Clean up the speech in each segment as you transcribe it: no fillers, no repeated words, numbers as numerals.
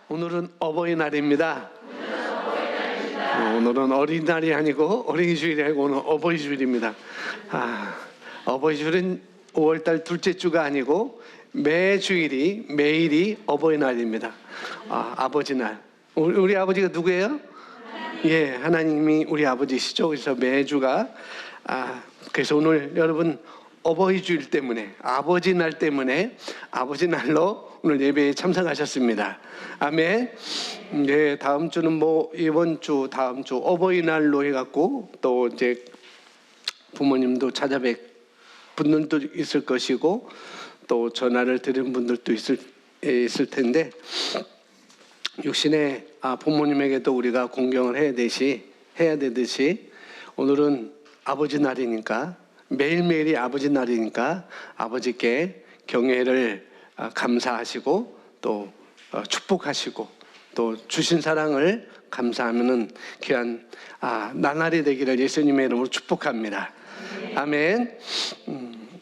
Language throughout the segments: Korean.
오늘은 어버이날입니다. 오늘은 어린날이 아니고 어린이주일이 아니고 오늘 어버이주일입니다. 어버이주일은 5월달 둘째 주가 아니고 매일이 어버이날입니다. 아버지날. 우리 아버지가 누구예요? 예, 하나님이 우리 아버지시죠. 그래서 매주가 그래서 오늘 여러분 어버이주일 때문에 아버지날 때문에 아버지날로 오늘 예배에 참석하셨습니다. 아멘. 네, 다음 주는 이번 주 다음 주 어버이날로 해갖고 또 이제 부모님도 찾아뵙 분들도 있을 것이고 또 전화를 드린 분들도 있을 텐데 육신의 부모님에게도 우리가 공경을 해야 되듯이 오늘은 아버지 날이니까 매일매일이 아버지 날이니까 아버지께 경애를 감사하시고 또 축복하시고 또 주신 사랑을 감사하면은 귀한 나날이 되기를 예수님의 이름으로 축복합니다. 아멘.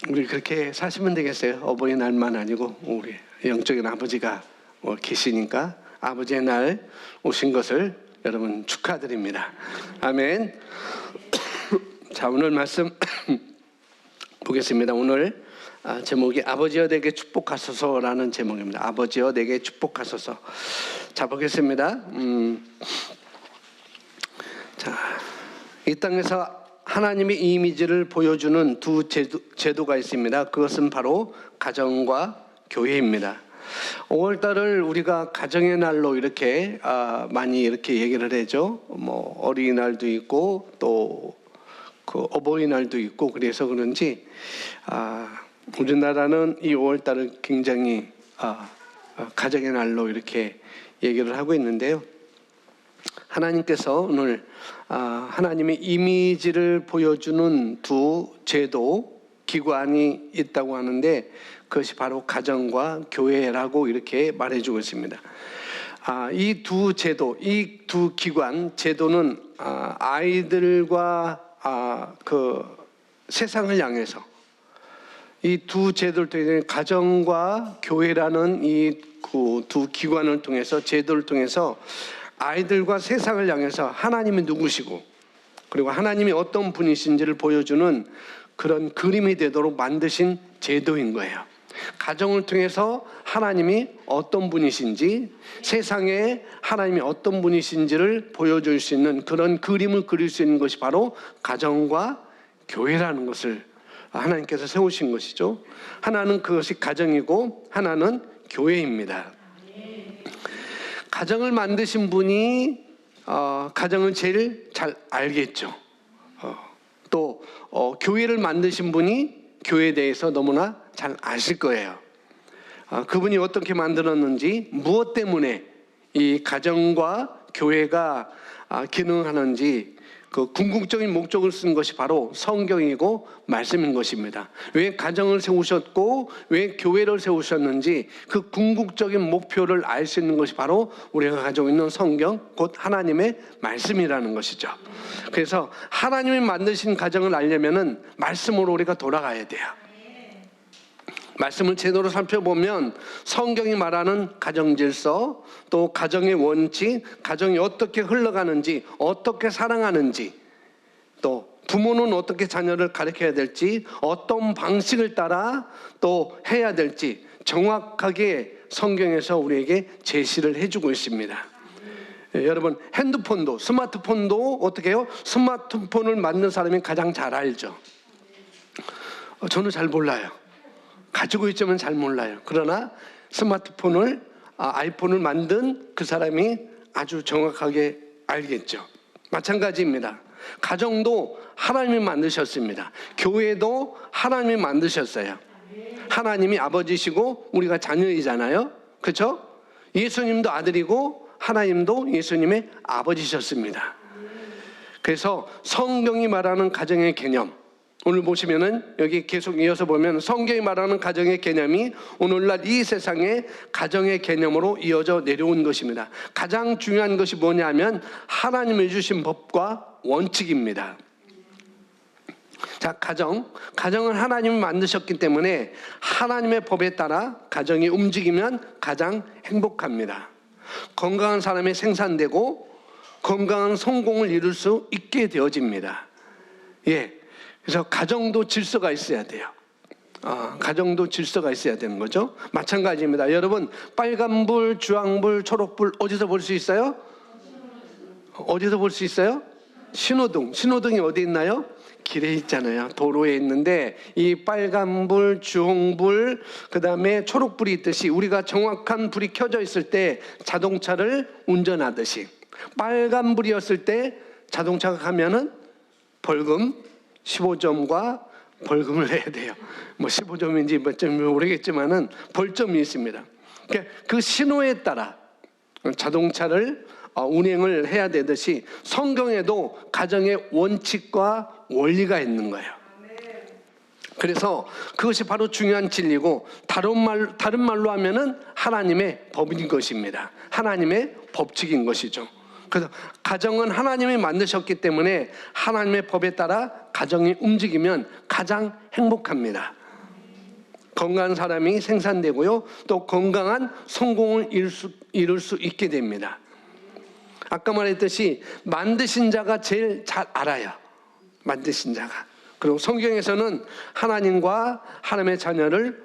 우리 그렇게 사시면 되겠어요. 어버이날만 아니고 우리 영적인 아버지가 계시니까 아버지의 날 오신 것을 여러분 축하드립니다. 아멘. 자, 오늘 말씀 보겠습니다. 오늘 제목이 아버지여 내게 축복하소서라는 제목입니다. 아버지여 내게 축복하소서. 자, 보겠습니다. 자, 이 땅에서 하나님의 이미지를 보여주는 두 제도가 있습니다. 그것은 바로 가정과 교회입니다. 5월달을 우리가 가정의 날로 이렇게 많이 이렇게 얘기를 하죠. 어린이날도 있고 또 그 어버이날도 있고 그래서 그런지 우리나라는 이 5월달을 굉장히 가정의 날로 이렇게 얘기를 하고 있는데요. 하나님께서 오늘 하나님의 이미지를 보여주는 두 제도 기관이 있다고 하는데 그것이 바로 가정과 교회라고 이렇게 말해주고 있습니다. 이 두 제도, 이 두 기관 제도는 아이들과 그 세상을 향해서 이 두 제도를 통해 가정과 교회라는 이 두 기관을 통해서 제도를 통해서 아이들과 세상을 향해서 하나님이 누구시고 그리고 하나님이 어떤 분이신지를 보여주는 그런 그림이 되도록 만드신 제도인 거예요. 가정을 통해서 하나님이 어떤 분이신지 세상에 하나님이 어떤 분이신지를 보여줄 수 있는 그런 그림을 그릴 수 있는 것이 바로 가정과 교회라는 것을 하나님께서 세우신 것이죠. 하나는 그것이 가정이고 하나는 교회입니다. 가정을 만드신 분이 가정을 제일 잘 알겠죠. 또 교회를 만드신 분이 교회에 대해서 너무나 잘 아실 거예요. 그분이 어떻게 만들었는지 무엇 때문에 이 가정과 교회가 기능하는지 그 궁극적인 목적을 쓴 것이 바로 성경이고 말씀인 것입니다. 왜 가정을 세우셨고 왜 교회를 세우셨는지 그 궁극적인 목표를 알 수 있는 것이 바로 우리가 가지고 있는 성경 곧 하나님의 말씀이라는 것이죠. 그래서 하나님이 만드신 가정을 알려면은 말씀으로 우리가 돌아가야 돼요. 말씀을 제대로 살펴보면 성경이 말하는 가정 질서, 또 가정의 원칙, 가정이 어떻게 흘러가는지, 어떻게 사랑하는지, 또 부모는 어떻게 자녀를 가르쳐야 될지, 어떤 방식을 따라 또 해야 될지 정확하게 성경에서 우리에게 제시를 해주고 있습니다. 여러분 핸드폰도 스마트폰도 어떻게 해요? 스마트폰을 만든 사람이 가장 잘 알죠. 저는 잘 몰라요. 가지고 있지만 잘 몰라요. 그러나 스마트폰을 아이폰을 만든 그 사람이 아주 정확하게 알겠죠. 마찬가지입니다. 가정도 하나님이 만드셨습니다. 교회도 하나님이 만드셨어요. 하나님이 아버지시고 우리가 자녀이잖아요. 그렇죠? 예수님도 아들이고 하나님도 예수님의 아버지셨습니다. 그래서 성경이 말하는 가정의 개념, 오늘 보시면은 여기 계속 이어서 보면 성경이 말하는 가정의 개념이 오늘날 이 세상의 가정의 개념으로 이어져 내려온 것입니다. 가장 중요한 것이 뭐냐면 하나님이 주신 법과 원칙입니다. 자, 가정은 하나님이 만드셨기 때문에 하나님의 법에 따라 가정이 움직이면 가장 행복합니다. 건강한 사람이 생산되고 건강한 성공을 이룰 수 있게 되어집니다. 예, 그래서 가정도 질서가 있어야 돼요. 가정도 질서가 있어야 되는 거죠. 마찬가지입니다. 여러분, 빨간불, 주황불, 초록불 어디서 볼 수 있어요? 어디서 볼 수 있어요? 신호등이 어디 있나요? 길에 있잖아요. 도로에 있는데 이 빨간불, 주홍불, 그 다음에 초록불이 있듯이 우리가 정확한 불이 켜져 있을 때 자동차를 운전하듯이 빨간불이었을 때 자동차가 가면은 벌금 15점과 벌금을 내야 돼요. 뭐 15점인지 몇 점인지 모르겠지만은 벌점이 있습니다. 그 신호에 따라 자동차를 운행을 해야 되듯이 성경에도 가정의 원칙과 원리가 있는 거예요. 그래서 그것이 바로 중요한 진리고 다른 말로 하면은 하나님의 법인 것입니다. 하나님의 법칙인 것이죠. 그래서 가정은 하나님이 만드셨기 때문에 하나님의 법에 따라 가정이 움직이면 가장 행복합니다. 건강한 사람이 생산되고요, 또 건강한 성공을 이룰 수 있게 됩니다. 아까 말했듯이 만드신 자가 제일 잘 알아요. 만드신 자가. 그리고 성경에서는 하나님과 하나님의 자녀를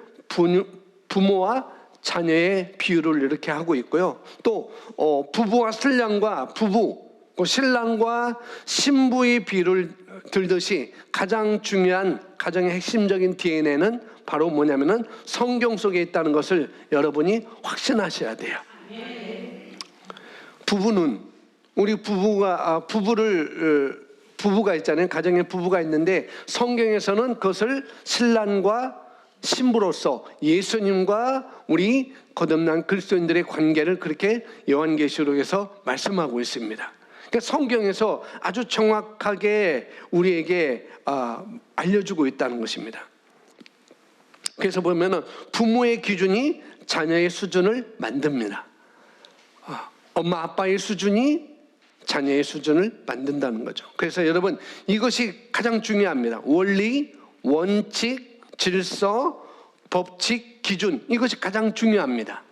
부모와 자녀의 비유를 이렇게 하고 있고요. 또 부부와 신랑과 신랑과 신부의 비유를 들듯이 가장 중요한 가정의 핵심적인 DNA는 바로 뭐냐면은 성경 속에 있다는 것을 여러분이 확신하셔야 돼요. 부부는 우리 부부가 있잖아요. 가정에 부부가 있는데 성경에서는 그것을 신랑과 신부로서 예수님과 우리 거듭난 그리스도인들의 관계를 그렇게 요한계시록에서 말씀하고 있습니다. 그러니까 성경에서 아주 정확하게 우리에게 알려주고 있다는 것입니다. 그래서 보면은 부모의 기준이 자녀의 수준을 만듭니다. 엄마 아빠의 수준이 자녀의 수준을 만든다는 거죠. 그래서 여러분, 이것이 가장 중요합니다. 원리, 원칙, 질서, 법칙, 기준, 이것이 가장 중요합니다.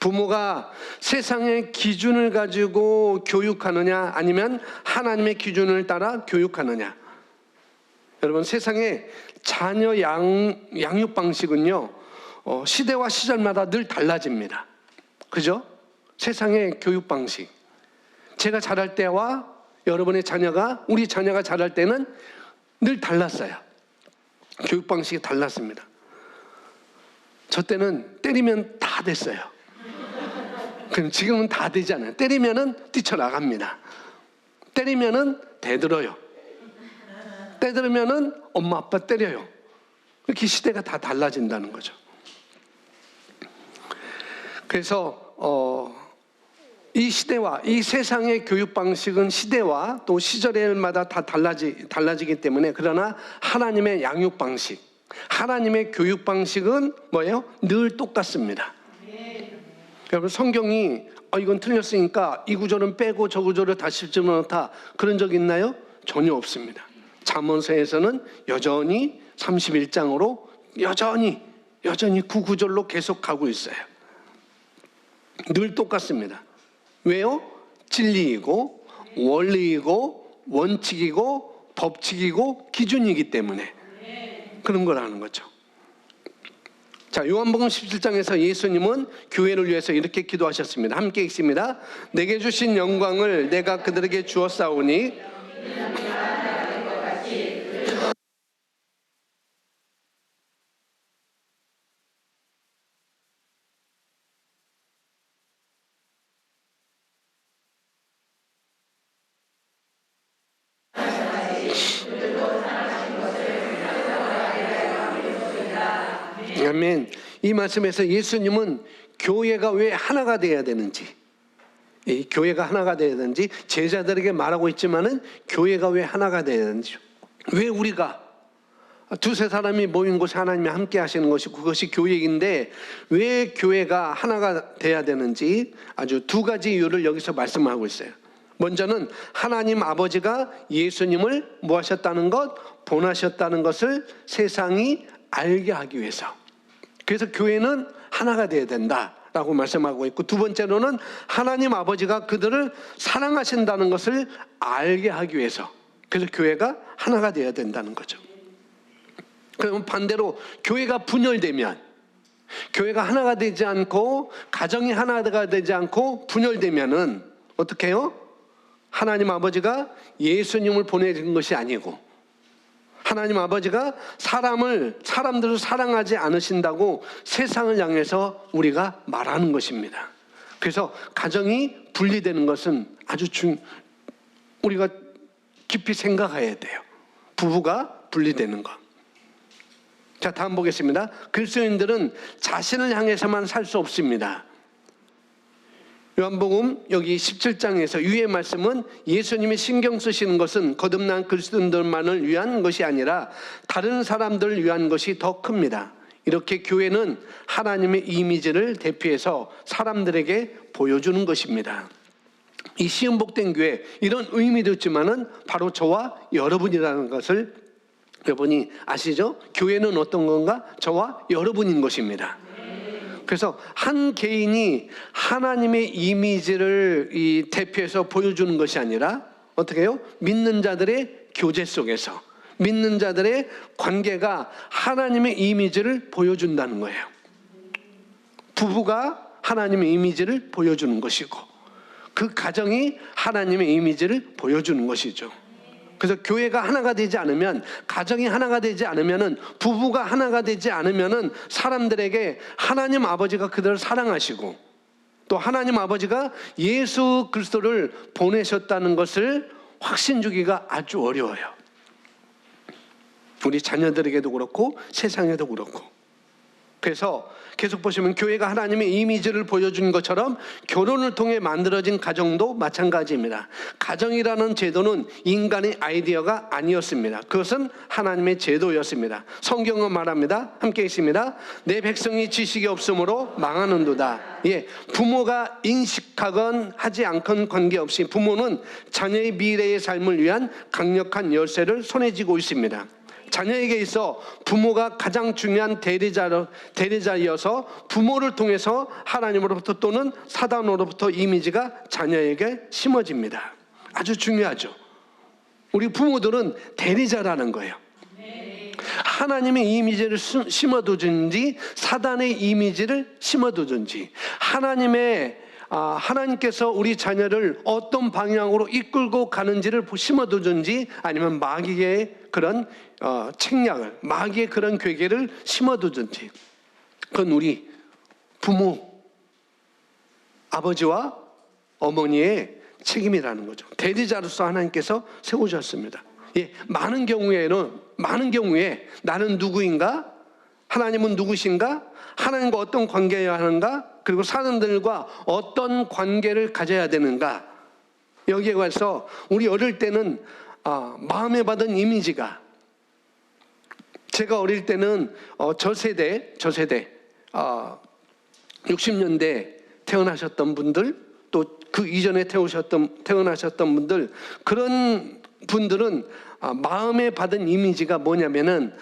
부모가 세상의 기준을 가지고 교육하느냐 아니면 하나님의 기준을 따라 교육하느냐. 여러분, 세상의 자녀 양육 방식은요, 시대와 시절마다 늘 달라집니다. 그죠? 세상의 교육 방식. 제가 자랄 때와 여러분의 자녀가, 우리 자녀가 자랄 때는 늘 달랐어요. 교육 방식이 달랐습니다. 저 때는 때리면 다 됐어요. 그럼 지금은 다 되잖아요. 때리면은 뛰쳐나갑니다. 때리면은 대들어요. 때리면은 엄마 아빠 때려요. 이렇게 시대가 다 달라진다는 거죠. 그래서 이 시대와 이 세상의 교육 방식은 시대와 또 시절마다 다 달라지기 때문에, 그러나 하나님의 양육 방식, 하나님의 교육 방식은 뭐예요? 늘 똑같습니다. 여러분, 성경이 이건 틀렸으니까 이 구절은 빼고 저 구절을 다시 집어넣다 그런 적 있나요? 전혀 없습니다. 잠언서에서는 여전히 31장으로 여전히 그 구절로 계속 가고 있어요. 늘 똑같습니다. 왜요? 진리이고 원리이고 원칙이고 법칙이고 기준이기 때문에 그런 거라는 거죠. 자, 요한복음 17장에서 예수님은 교회를 위해서 이렇게 기도하셨습니다. 함께 읽습니다. 내게 주신 영광을 내가 그들에게 주었사오니 아멘. 이 말씀에서 예수님은 교회가 왜 하나가 되어야 되는지, 이 교회가 하나가 되어야 되는지 제자들에게 말하고 있지만은 교회가 왜 하나가 되어야 되는지, 왜 우리가 두세 사람이 모인 곳에 하나님이 함께 하시는 것이 그것이 교회인데 왜 교회가 하나가 돼야 되는지 아주 두 가지 이유를 여기서 말씀하고 있어요. 먼저는 하나님 아버지가 예수님을 뭐 하셨다는 것? 보내셨다는 것을 세상이 알게 하기 위해서. 그래서 교회는 하나가 되어야 된다 라고 말씀하고 있고, 두 번째로는 하나님 아버지가 그들을 사랑하신다는 것을 알게 하기 위해서, 그래서 교회가 하나가 되어야 된다는 거죠. 그러면 반대로 교회가 분열되면, 교회가 하나가 되지 않고 가정이 하나가 되지 않고 분열되면은 어떻게 해요? 하나님 아버지가 예수님을 보내준 것이 아니고, 하나님 아버지가 사람들을 사랑하지 않으신다고 세상을 향해서 우리가 말하는 것입니다. 그래서 가정이 분리되는 것은 아주 우리가 깊이 생각해야 돼요. 부부가 분리되는 것. 자, 다음 보겠습니다. 그리스도인들은 자신을 향해서만 살 수 없습니다. 요한복음 여기 17장에서 위의 말씀은 예수님이 신경 쓰시는 것은 거듭난 그리스도인들만을 위한 것이 아니라 다른 사람들을 위한 것이 더 큽니다. 이렇게 교회는 하나님의 이미지를 대표해서 사람들에게 보여주는 것입니다. 이 시음복된 교회, 이런 의미도 있지만은 바로 저와 여러분이라는 것을 여러분이 아시죠? 교회는 어떤 건가? 저와 여러분인 것입니다. 그래서 한 개인이 하나님의 이미지를 대표해서 보여주는 것이 아니라 어떻게 해요? 믿는 자들의 교제 속에서, 믿는 자들의 관계가 하나님의 이미지를 보여준다는 거예요. 부부가 하나님의 이미지를 보여주는 것이고, 그 가정이 하나님의 이미지를 보여주는 것이죠. 그래서 교회가 하나가 되지 않으면, 가정이 하나가 되지 않으면은, 부부가 하나가 되지 않으면은 사람들에게 하나님 아버지가 그들을 사랑하시고 또 하나님 아버지가 예수 그리스도를 보내셨다는 것을 확신 주기가 아주 어려워요. 우리 자녀들에게도 그렇고 세상에도 그렇고. 그래서 계속 보시면 교회가 하나님의 이미지를 보여준 것처럼 결혼을 통해 만들어진 가정도 마찬가지입니다. 가정이라는 제도는 인간의 아이디어가 아니었습니다. 그것은 하나님의 제도였습니다. 성경은 말합니다. 함께 있습니다. 내 백성이 지식이 없으므로 망하는도다. 예, 부모가 인식하건 하지 않건 관계없이 부모는 자녀의 미래의 삶을 위한 강력한 열쇠를 손에 쥐고 있습니다. 자녀에게 있어 부모가 가장 중요한 대리자여서 부모를 통해서 하나님으로부터 또는 사단으로부터 이미지가 자녀에게 심어집니다. 아주 중요하죠. 우리 부모들은 대리자라는 거예요. 하나님의 이미지를 심어두든지 사단의 이미지를 심어두든지, 하나님께서 우리 자녀를 어떤 방향으로 이끌고 가는지를 심어두든지, 아니면 마귀의 그런 책략을, 마귀의 그런 괴계를 심어두든지, 그건 우리 부모, 아버지와 어머니의 책임이라는 거죠. 대리자로서 하나님께서 세우셨습니다. 예, 많은 경우에 나는 누구인가? 하나님은 누구신가? 하나님과 어떤 관계여야 하는가? 그리고 사람들과 어떤 관계를 가져야 되는가? 여기에 관해서 우리 어릴 때는 마음에 받은 이미지가, 제가 어릴 때는 저 세대 60년대 태어나셨던 분들, 또 그 이전에 태어나셨던 분들, 그런 분들은 마음에 받은 이미지가 뭐냐면은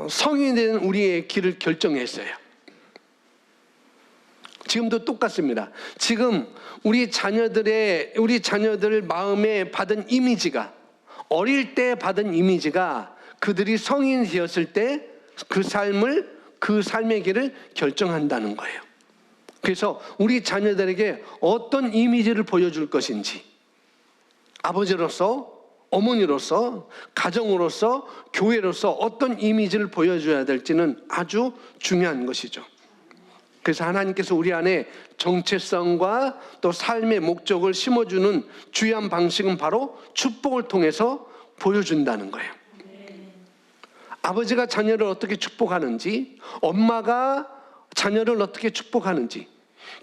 성인이 된 우리의 길을 결정했어요. 지금도 똑같습니다. 지금 우리 자녀들 마음에 받은 이미지가, 어릴 때 받은 이미지가 그들이 성인이 되었을 때 그 삶의 길을 결정한다는 거예요. 그래서 우리 자녀들에게 어떤 이미지를 보여줄 것인지, 아버지로서, 어머니로서, 가정으로서, 교회로서 어떤 이미지를 보여줘야 될지는 아주 중요한 것이죠. 그래서 하나님께서 우리 안에 정체성과 또 삶의 목적을 심어주는 주요한 방식은 바로 축복을 통해서 보여준다는 거예요. 아버지가 자녀를 어떻게 축복하는지, 엄마가 자녀를 어떻게 축복하는지,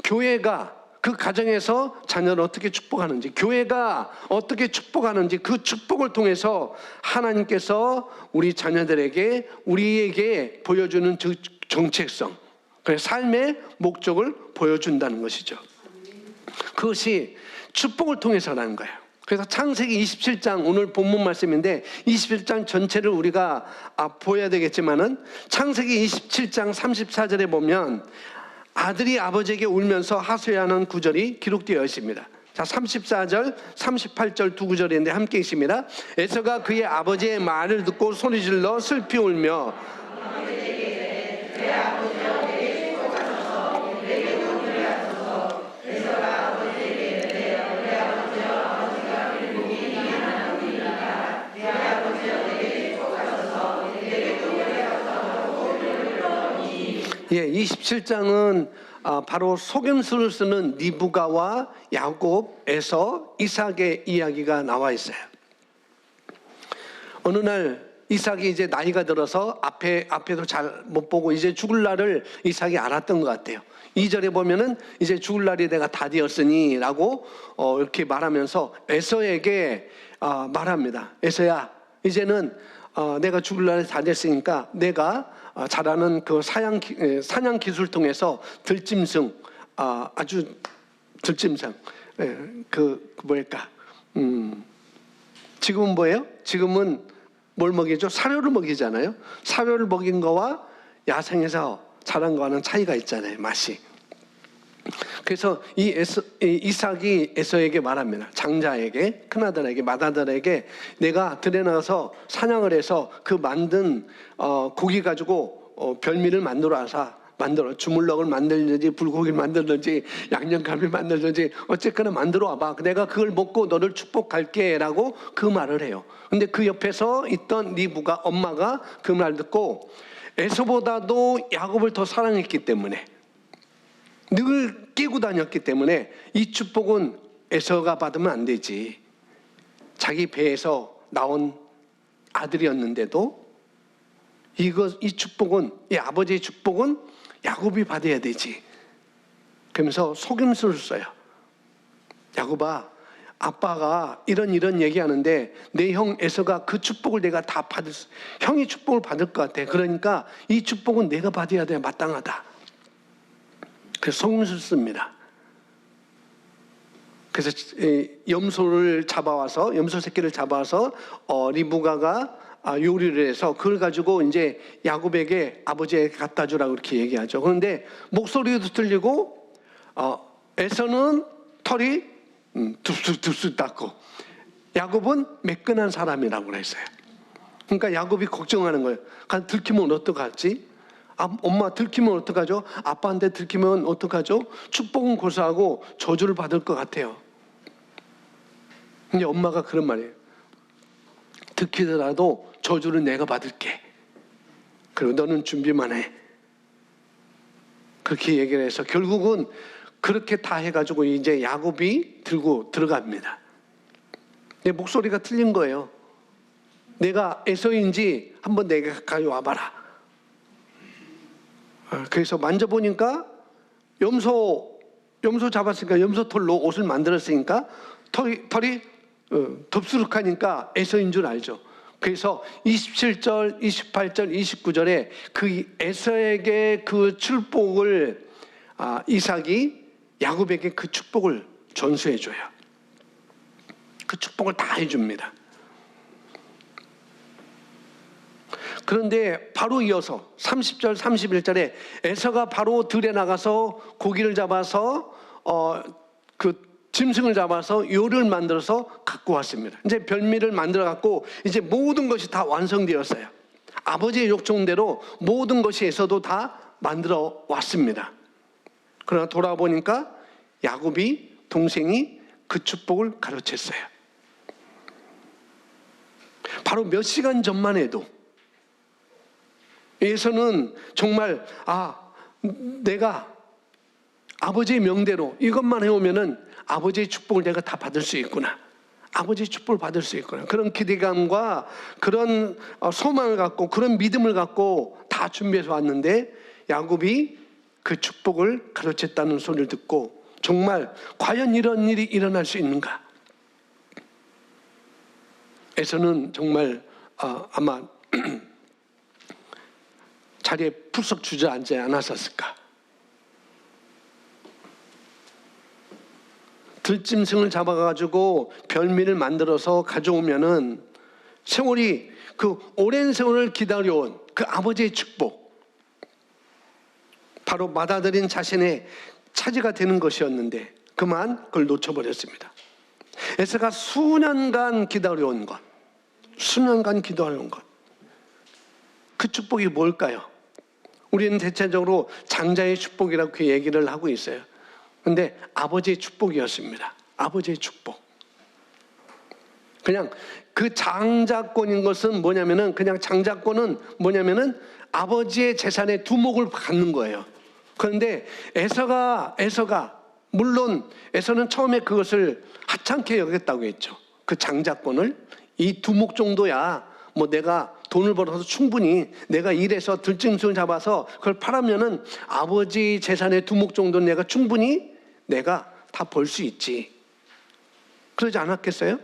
교회가 그 가정에서 자녀를 어떻게 축복하는지, 교회가 어떻게 축복하는지, 그 축복을 통해서 하나님께서 우리 자녀들에게, 우리에게 보여주는 정체성, 삶의 목적을 보여준다는 것이죠. 그것이 축복을 통해서라는 거예요. 그래서 창세기 27장, 오늘 본문 말씀인데 27장 전체를 우리가 보아야 되겠지만은, 창세기 27장 34절에 보면 아들이 아버지에게 울면서 하소연하는 구절이 기록되어 있습니다. 자, 34절, 38절 두 구절인데 함께 있습니다. 에서가 그의 아버지의 말을 듣고 소리질러 슬피 울며 예, 27장은 바로 속임수를 쓰는 리브가와 야곱, 에서, 이삭의 이야기가 나와 있어요. 어느 날 이삭이 이제 나이가 들어서 앞에도 잘 못 보고 이제 죽을 날을 이삭이 알았던 것 같아요. 2절에 보면은 이제 죽을 날이 내가 다 되었으니 라고 이렇게 말하면서 에서에게 말합니다. 에서야, 이제는 내가 죽을 날이 다 됐으니까 내가 잘하는 그 사냥 기술 통해서 들짐승, 아주 들짐승, 뭐랄까, 지금은 뭐예요? 지금은 뭘 먹이죠? 사료를 먹이잖아요. 사료를 먹인 거와 야생에서 자란 거와는 차이가 있잖아요, 맛이. 그래서 이삭이 에서에게 말합니다. 장자에게, 큰아들에게, 맏아들에게 내가 들에 나가서 사냥을 해서 그 만든 고기 가지고 별미를 만들어 주물럭을 만들든지 불고기를 만들든지 양념갈비 만들든지 어쨌거나 만들어 와봐. 내가 그걸 먹고 너를 축복할게 라고 그 말을 해요. 근데 그 옆에서 있던 리브가, 엄마가 그 말 듣고 에서보다도 야곱을 더 사랑했기 때문에, 늘 끼고 다녔기 때문에 이 축복은 에서가 받으면 안 되지. 자기 배에서 나온 아들이었는데도 이 축복은, 이 아버지의 축복은 야곱이 받아야 되지. 그러면서 속임수를 써요. 야곱아, 아빠가 이런 얘기하는데 내 형 에서가 그 축복을 내가 다 형이 축복을 받을 것 같아. 그러니까 이 축복은 내가 받아야 돼. 마땅하다. 그래서 속임수를 씁니다. 그래서 염소 새끼를 잡아와서 리브가가 요리를 해서 그걸 가지고 이제 야곱에게 아버지에게 갖다 주라고 이렇게 얘기하죠. 그런데 목소리도 들리고 에서는 털이 둡쑥 닦고 야곱은 매끈한 사람이라고 그랬어요. 그러니까 야곱이 걱정하는 거예요. 들키면 어떡하지? 엄마 들키면 어떡하죠? 아빠한테 들키면 어떡하죠? 축복은 고사하고 저주를 받을 것 같아요. 근데 엄마가 그런 말이에요. 들키더라도 저주를 내가 받을게. 그리고 너는 준비만 해. 그렇게 얘기를 해서 결국은 그렇게 다 해가지고 이제 야곱이 들고 들어갑니다. 내 목소리가 틀린 거예요. 내가 에서인지 한번 내가 가까이 와봐라. 그래서 만져보니까 염소 잡았으니까 염소 털로 옷을 만들었으니까 털이 덥수룩하니까 에서인 줄 알죠. 그래서 27절, 28절, 29절에 그 에서에게 그 축복을 이삭이 야곱에게 그 축복을 전수해 줘요. 그 축복을 다 해줍니다. 그런데 바로 이어서 30절, 31절에 에서가 바로 들에 나가서 고기를 잡아서 그 짐승을 잡아서 요리를 만들어서 갖고 왔습니다. 이제 별미를 만들어 갖고 이제 모든 것이 다 완성되었어요. 아버지의 욕정대로 모든 것이 에서도 다 만들어 왔습니다. 그러나 돌아보니까 야곱이, 동생이 그 축복을 가로챘어요. 바로 몇 시간 전만 해도 에서는 정말 내가 아버지의 명대로 이것만 해오면은 아버지의 축복을 내가 다 받을 수 있구나. 아버지의 축복을 받을 수 있구나. 그런 기대감과 그런 소망을 갖고 그런 믿음을 갖고 다 준비해서 왔는데 야곱이 그 축복을 가로챘다는 소리를 듣고 정말 과연 이런 일이 일어날 수 있는가? 에서는 정말 아마 자리에 풀썩 주저앉지 않았었을까? 들짐승을 잡아가지고 별미를 만들어서 가져오면은 세월이 그 오랜 세월을 기다려온 그 아버지의 축복, 바로 받아들인 자신의 차지가 되는 것이었는데 그만 그걸 놓쳐버렸습니다. 에서가 수년간 기다려온 것, 수년간 기도하는 것, 그 축복이 뭘까요? 우리는 대체적으로 장자의 축복이라고 그 얘기를 하고 있어요. 그런데 아버지의 축복이었습니다. 아버지의 축복. 그냥 그 장자권인 것은 뭐냐면은, 그냥 장자권은 뭐냐면은 아버지의 재산의 두목을 갖는 거예요. 그런데 에서가 물론 에서는 처음에 그것을 하찮게 여겼다고 했죠. 그 장자권을 이 두목 정도야 뭐 내가 돈을 벌어서 충분히 내가 일해서 들짐승을 잡아서 그걸 팔으면은 아버지 재산의 두목 정도는 내가 충분히 내가 다 벌 수 있지. 그러지 않았겠어요?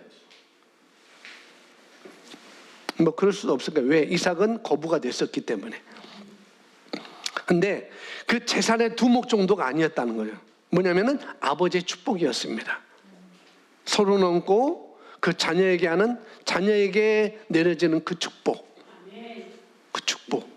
뭐 그럴 수도 없을 거예요. 왜? 이삭은 거부가 됐었기 때문에. 근데 그 재산의 두목 정도가 아니었다는 거예요. 뭐냐면은 아버지의 축복이었습니다. 서로 넘고 그 자녀에게 내려지는 그 축복. 그 축복.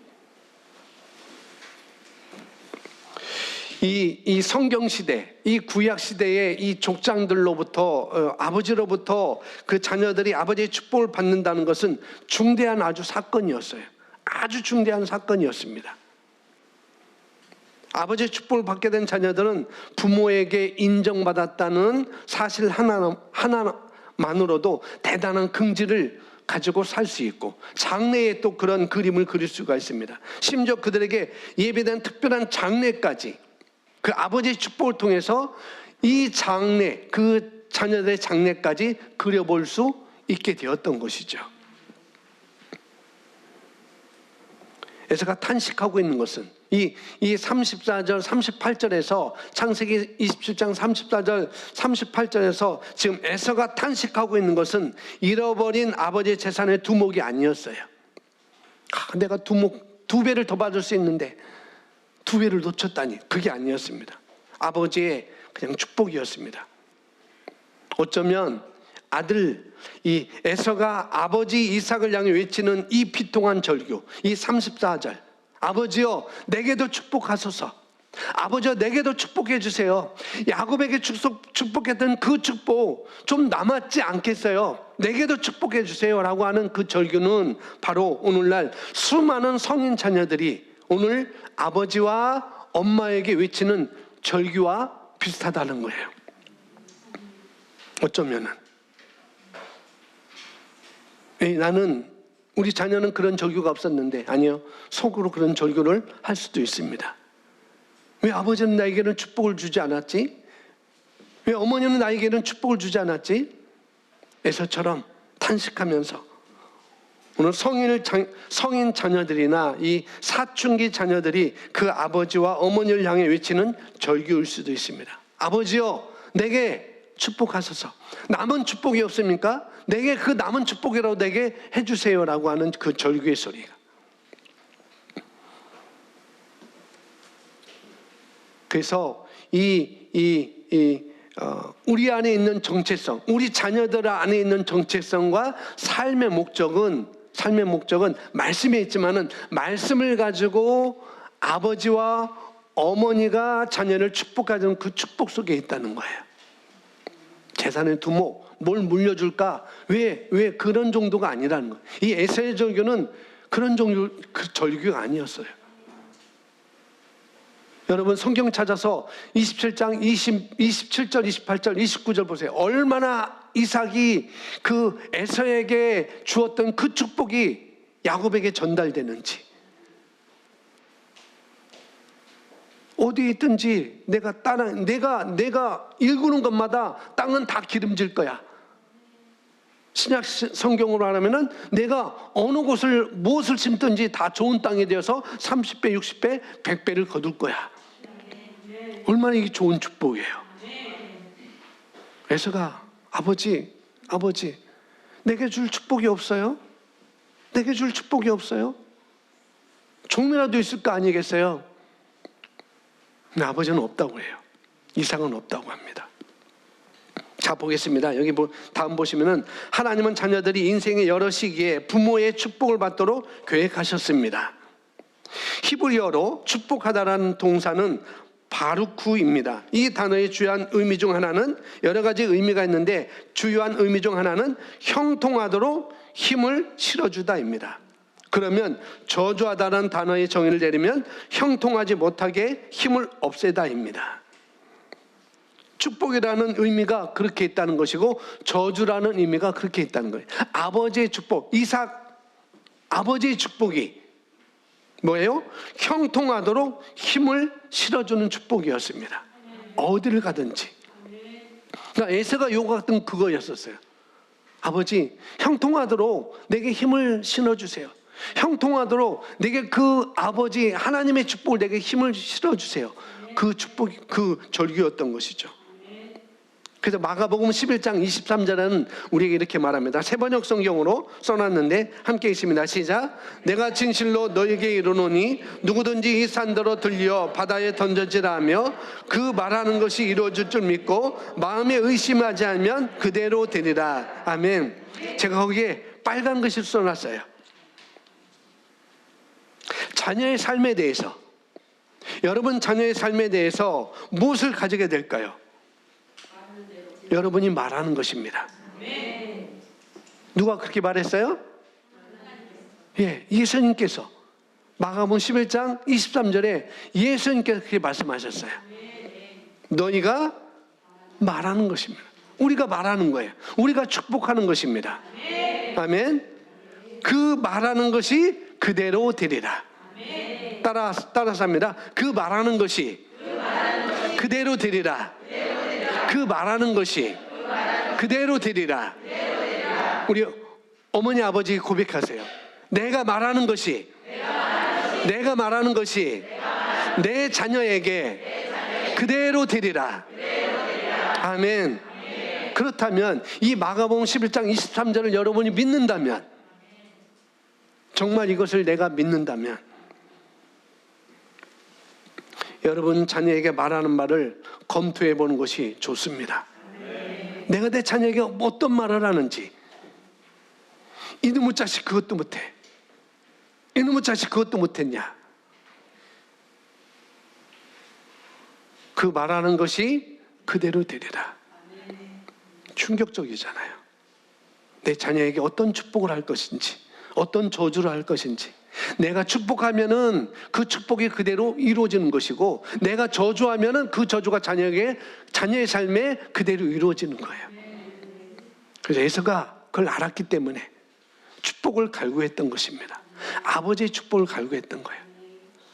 이 성경 시대, 이 구약 시대의 이 족장들로부터 아버지로부터 그 자녀들이 아버지의 축복을 받는다는 것은 중대한 아주 사건이었어요. 아주 중대한 사건이었습니다. 아버지의 축복을 받게 된 자녀들은 부모에게 인정받았다는 사실 하나만으로도 대단한 긍지를 가지고 살 수 있고, 장래에 또 그런 그림을 그릴 수가 있습니다. 심지어 그들에게 예비된 특별한 장래까지, 그 아버지의 축복을 통해서 이 장래, 그 자녀들의 장래까지 그려볼 수 있게 되었던 것이죠. 에서가 탄식하고 있는 것은 이 34절, 38절에서 창세기 27장 34절, 38절에서 지금 에서가 탄식하고 있는 것은 잃어버린 아버지의 재산의 두목이 아니었어요. 내가 두목 2배를 더 받을 수 있는데 2배를 놓쳤다니, 그게 아니었습니다. 아버지의 그냥 축복이었습니다. 어쩌면 아들, 이 에서가 아버지 이삭을 향해 외치는 이 비통한 절규, 이 34절, 아버지여 내게도 축복하소서, 아버지여 내게도 축복해 주세요, 야곱에게 축복했던 그 축복 좀 남았지 않겠어요? 내게도 축복해 주세요 라고 하는 그 절규는 바로 오늘날 수많은 성인 자녀들이 오늘 아버지와 엄마에게 외치는 절규와 비슷하다는 거예요. 어쩌면은 나는, 우리 자녀는 그런 절규가 없었는데, 아니요, 속으로 그런 절규를 할 수도 있습니다. 왜 아버지는 나에게는 축복을 주지 않았지? 왜 어머니는 나에게는 축복을 주지 않았지? 에서처럼 탄식하면서 오늘 성인 자녀들이나 이 사춘기 자녀들이 그 아버지와 어머니를 향해 외치는 절규일 수도 있습니다. 아버지여 내게 축복하소서, 남은 축복이 없습니까? 내게 그 남은 축복이라도 내게 해주세요라고 하는 그 절규의 소리가. 그래서 우리 안에 있는 정체성, 우리 자녀들 안에 있는 정체성과 삶의 목적은 말씀에 있지만은 말씀을 가지고 아버지와 어머니가 자녀를 축복하는 그 축복 속에 있다는 거예요. 재산의 두목, 뭘 물려줄까? 왜 그런 정도가 아니라는 거예요. 이 에서의 절규는 그런 종류, 그 절규가 아니었어요. 여러분 성경 찾아서 27장 27절, 28절, 29절 보세요. 얼마나 이삭이 그 에서에게 주었던 그 축복이 야곱에게 전달되는지. 어디에 있든지 내가 일구는 것마다 땅은 다 기름질 거야. 신약 성경으로 하면은 내가 어느 곳을 무엇을 심든지 다 좋은 땅이 되어서 30배, 60배, 100배를 거둘 거야. 얼마나 이게 좋은 축복이에요. 에서가 아버지 내게 줄 축복이 없어요? 내게 줄 축복이 없어요? 종이라도 있을 거 아니겠어요? 근데 아버지는 없다고 해요. 이삭은 없다고 합니다. 자, 보겠습니다. 여기 다음 보시면은 하나님은 자녀들이 인생의 여러 시기에 부모의 축복을 받도록 계획하셨습니다. 히브리어로 축복하다라는 동사는 바루크입니다. 이 단어의 주요한 의미 중 하나는 여러 가지 의미가 있는데 주요한 의미 중 하나는 형통하도록 힘을 실어주다입니다. 그러면 저주하다라는 단어의 정의를 내리면 형통하지 못하게 힘을 없애다입니다. 축복이라는 의미가 그렇게 있다는 것이고 저주라는 의미가 그렇게 있다는 거예요. 아버지의 축복, 이삭 아버지의 축복이 뭐예요? 형통하도록 힘을 실어주는 축복이었습니다. 어디를 가든지. 그러니까 에서가 요구했던 그거였었어요. 아버지, 형통하도록 내게 힘을 실어주세요. 형통하도록 내게 그 아버지 하나님의 축복을 내게 힘을 실어주세요. 그 축복이 그 절규였던 것이죠. 그래서 마가복음 11장 23절에는 우리에게 이렇게 말합니다. 세번역 성경으로 써놨는데 함께 있습니다. 시작. 내가 진실로 너에게 이르노니 누구든지 이 산더러 들려 바다에 던져지라 하며 그 말하는 것이 이루어질 줄 믿고 마음에 의심하지 않으면 그대로 되리라. 아멘. 제가 거기에 빨간 글씨를 써놨어요. 자녀의 삶에 대해서, 여러분 자녀의 삶에 대해서 무엇을 가지게 될까요? 여러분이 말하는 것입니다. 누가 그렇게 말했어요? 예, 예수님께서 마가복음 11장 23절에 예수님께서 그렇게 말씀하셨어요. 너희가 말하는 것입니다. 우리가 말하는 거예요. 우리가 축복하는 것입니다. 아멘. 그 말하는 것이 그대로 되리라. 따라서 합니다. 그 말하는 것이 그대로 되리라. 그 말하는 것이 그대로 되리라. 우리 어머니 아버지 고백하세요. 내가 말하는 것이 내 자녀에게 그대로 되리라. 아멘. 그렇다면 이 마가복음 11장 23절을 여러분이 믿는다면, 정말 이것을 내가 믿는다면 여러분 자녀에게 말하는 말을 검토해 보는 것이 좋습니다. 내가 내 자녀에게 어떤 말을 하는지. 이놈의 자식 그것도 못해. 이놈의 자식 그것도 못했냐. 그 말하는 것이 그대로 되리라. 충격적이잖아요. 내 자녀에게 어떤 축복을 할 것인지, 어떤 저주를 할 것인지. 내가 축복하면은 그 축복이 그대로 이루어지는 것이고, 내가 저주하면은 그 저주가 자녀의 삶에 그대로 이루어지는 거예요. 그래서 에서가 그걸 알았기 때문에 축복을 갈구했던 것입니다. 아버지의 축복을 갈구했던 거예요.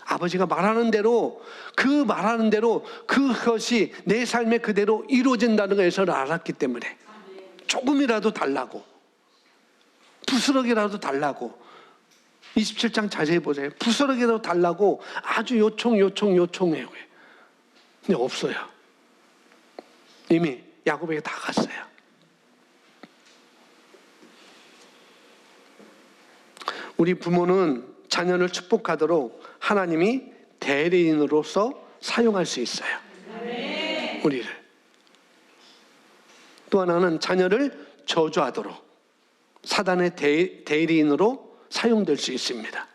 아버지가 말하는 대로, 그것이 내 삶에 그대로 이루어진다는 걸 에서는 알았기 때문에 조금이라도 달라고, 부스럭이라도 달라고, 27장 자세히 보세요. 부스럭이라도 달라고 아주 요청해요. 근데 없어요. 이미 야곱에게 다 갔어요. 우리 부모는 자녀를 축복하도록 하나님이 대리인으로서 사용할 수 있어요. 우리를. 또 하나는 자녀를 저주하도록 사단의 대리인으로 사용될 수 있습니다.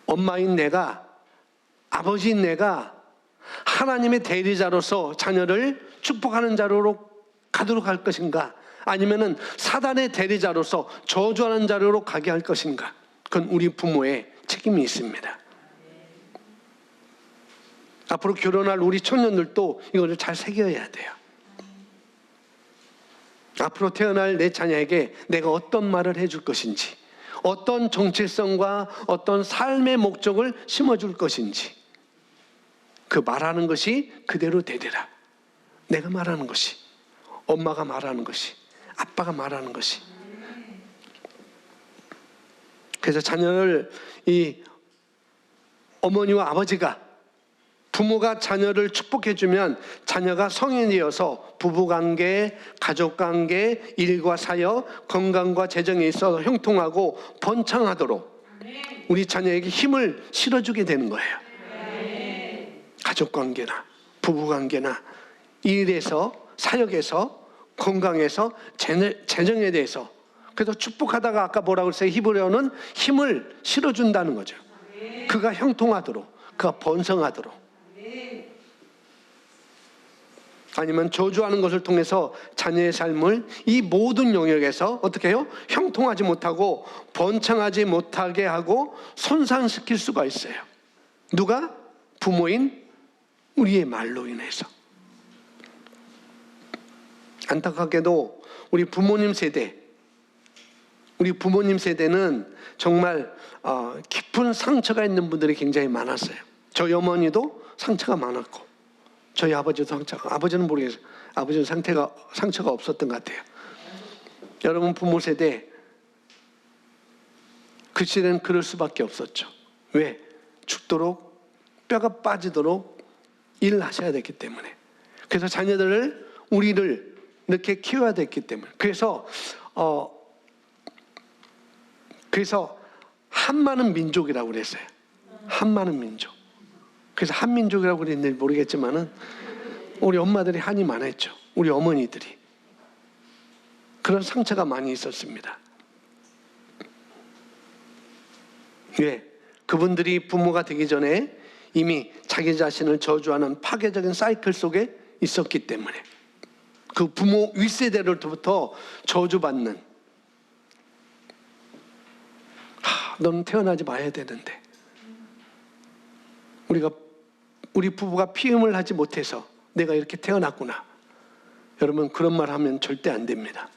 엄마인 내가, 아버지인 내가 하나님의 대리자로서 자녀를 축복하는 자료로 가도록 할 것인가, 아니면은 사단의 대리자로서 저주하는 자료로 가게 할 것인가. 그건 우리 부모의 책임이 있습니다. 앞으로 결혼할 우리 청년들도 이거를 잘 새겨야 돼요. 앞으로 태어날 내 자녀에게 내가 어떤 말을 해줄 것인지, 어떤 정체성과 어떤 삶의 목적을 심어줄 것인지, 그 말하는 것이 그대로 되리라. 내가 말하는 것이, 엄마가 말하는 것이, 아빠가 말하는 것이. 그래서 자녀를, 이 어머니와 아버지가, 부모가 자녀를 축복해주면 자녀가 성인이 되어서 부부관계, 가족관계, 일과 사역, 건강과 재정에 있어 형통하고 번창하도록 우리 자녀에게 힘을 실어주게 되는 거예요. 가족관계나 부부관계나 일에서, 사역에서, 건강에서, 재정에 대해서. 그래서 축복하다가 아까 뭐라고 했어요? 히브리어는 힘을 실어준다는 거죠. 그가 형통하도록, 그가 번성하도록. 아니면 저주하는 것을 통해서 자녀의 삶을 이 모든 영역에서 어떻게 해요? 형통하지 못하고 번창하지 못하게 하고 손상시킬 수가 있어요. 누가? 부모인 우리의 말로 인해서. 안타깝게도 우리 부모님 세대는 정말 깊은 상처가 있는 분들이 굉장히 많았어요. 저희 어머니도 상처가 많았고, 저희 아버지도 아버지는 모르겠어요. 아버지는 상처가 없었던 것 같아요. 여러분 부모 세대, 그 시대는 그럴 수밖에 없었죠. 왜? 죽도록 뼈가 빠지도록 일을 하셔야 됐기 때문에. 그래서 자녀들을, 우리를 이렇게 키워야 됐기 때문에. 그래서 한많은 민족이라고 그랬어요. 한많은 민족. 그래서 한민족이라고 그랬는지 모르겠지만은 우리 엄마들이 한이 많았죠. 우리 어머니들이. 그런 상처가 많이 있었습니다. 왜? 그분들이 부모가 되기 전에 이미 자기 자신을 저주하는 파괴적인 사이클 속에 있었기 때문에, 그 부모 윗세대로부터 저주받는, 너는 태어나지 마야 되는데, 우리 부부가 피임을 하지 못해서 내가 이렇게 태어났구나. 여러분, 그런 말 하면 절대 안 됩니다.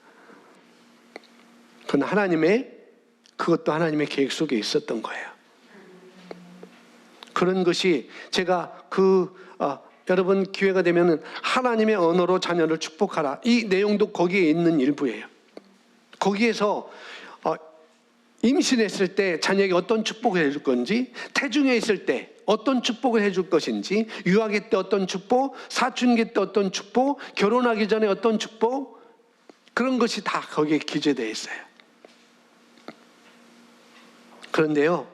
그건 그것도 하나님의 계획 속에 있었던 거예요. 그런 것이 제가 여러분 기회가 되면은 하나님의 언어로 자녀를 축복하라, 이 내용도 거기에 있는 일부예요. 거기에서 임신했을 때 자녀에게 어떤 축복을 해줄 건지, 태중에 있을 때 어떤 축복을 해줄 것인지, 유아기 때 어떤 축복, 사춘기 때 어떤 축복, 결혼하기 전에 어떤 축복, 그런 것이 다 거기에 기재되어 있어요. 그런데요,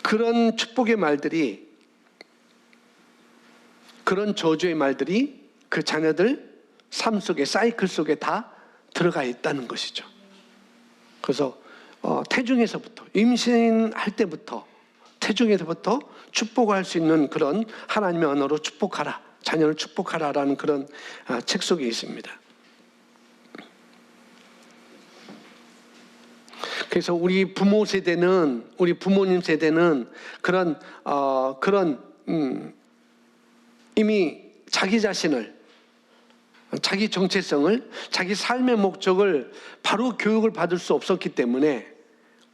그런 축복의 말들이, 그런 저주의 말들이 그 자녀들 삶 속에, 사이클 속에 다 들어가 있다는 것이죠. 그래서 태중에서부터, 임신할 때부터, 태중에서부터 축복할 수 있는 그런 하나님의 언어로 축복하라, 자녀를 축복하라라는 그런 책 속에 있습니다. 그래서 우리 부모님 세대는 이미 자기 자신을, 자기 정체성을, 자기 삶의 목적을 바로 교육을 받을 수 없었기 때문에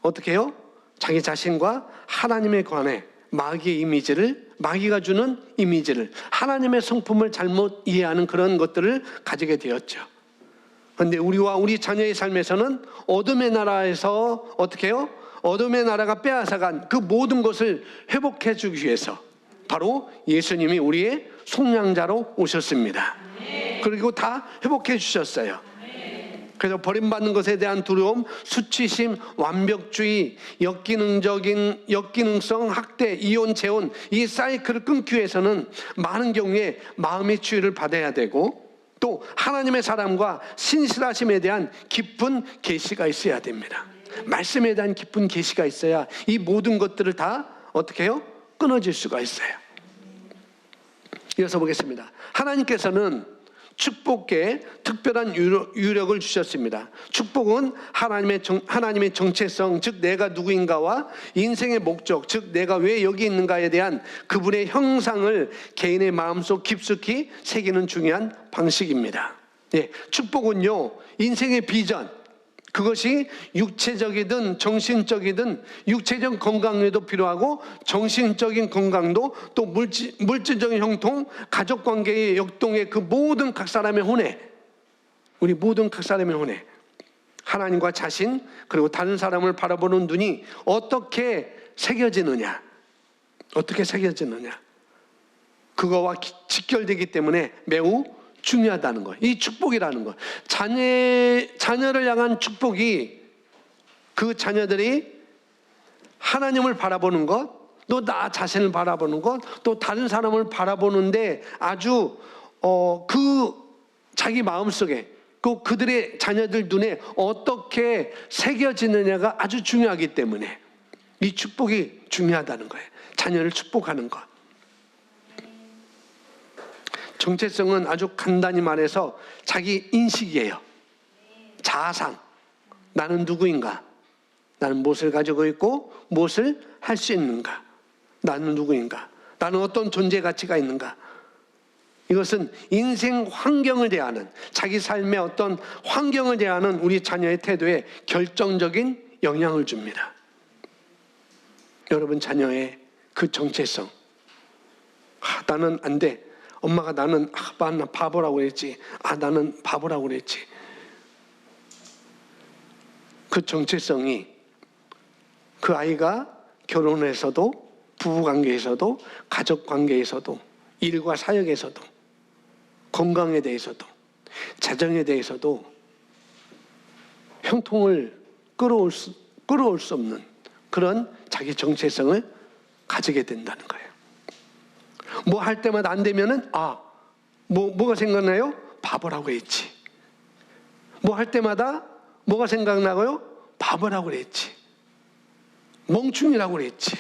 어떻게 해요? 자기 자신과 하나님에 관해 마귀가 주는 이미지를, 하나님의 성품을 잘못 이해하는 그런 것들을 가지게 되었죠. 그런데 우리와 우리 자녀의 삶에서는 어둠의 나라에서 어떻게 해요? 어둠의 나라가 빼앗아간 그 모든 것을 회복해 주기 위해서 바로 예수님이 우리의 속량자로 오셨습니다. 그리고 다 회복해 주셨어요. 그래서 버림받는 것에 대한 두려움, 수치심, 완벽주의, 역기능성, 학대, 이혼, 재혼, 이 사이클을 끊기 위해서는 많은 경우에 마음의 치유를 받아야 되고, 또 하나님의 사랑과 신실하심에 대한 깊은 계시가 있어야 됩니다. 말씀에 대한 깊은 계시가 있어야 이 모든 것들을 다 어떻게 해요? 끊어질 수가 있어요. 이어서 보겠습니다. 하나님께서는 축복에 특별한 유력을 주셨습니다. 축복은 하나님의 정체성, 즉 내가 누구인가와 인생의 목적, 즉 내가 왜 여기 있는가에 대한 그분의 형상을 개인의 마음속 깊숙이 새기는 중요한 방식입니다. 축복은요, 인생의 비전, 그것이 육체적이든 정신적이든, 육체적 건강에도 필요하고 정신적인 건강도, 또 물질적인 형통, 가족관계의 역동의 그 모든 각 사람의 혼애, 우리 모든 각 사람의 혼애, 하나님과 자신 그리고 다른 사람을 바라보는 눈이 어떻게 새겨지느냐, 그거와 직결되기 때문에 매우 중요하다는 거예요. 이 축복이라는 거, 자녀를 향한 축복이, 그 자녀들이 하나님을 바라보는 것, 또 나 자신을 바라보는 것, 또 다른 사람을 바라보는데 아주 그 자기 마음속에 그들의 자녀들 눈에 어떻게 새겨지느냐가 아주 중요하기 때문에 이 축복이 중요하다는 거예요. 자녀를 축복하는 것. 정체성은 아주 간단히 말해서 자기 인식이에요. 자아상. 나는 누구인가? 나는 무엇을 가지고 있고 무엇을 할 수 있는가? 나는 누구인가? 나는 어떤 존재 가치가 있는가? 이것은 인생 환경을 대하는, 자기 삶의 어떤 환경을 대하는 우리 자녀의 태도에 결정적인 영향을 줍니다. 여러분 자녀의 그 정체성. 나는 안 돼. 엄마가 나는 나 바보라고 그랬지. 나는 바보라고 그랬지. 그 정체성이 그 아이가 결혼에서도, 부부관계에서도, 가족관계에서도, 일과 사역에서도, 건강에 대해서도, 재정에 대해서도 형통을 끌어올 수 없는 그런 자기 정체성을 가지게 된다는 거예요. 뭐 할 때마다 안 되면은 뭐가 생각나요? 바보라고 했지. 뭐 할 때마다 뭐가 생각나고요? 바보라고 그랬지. 멍충이라고 그랬지.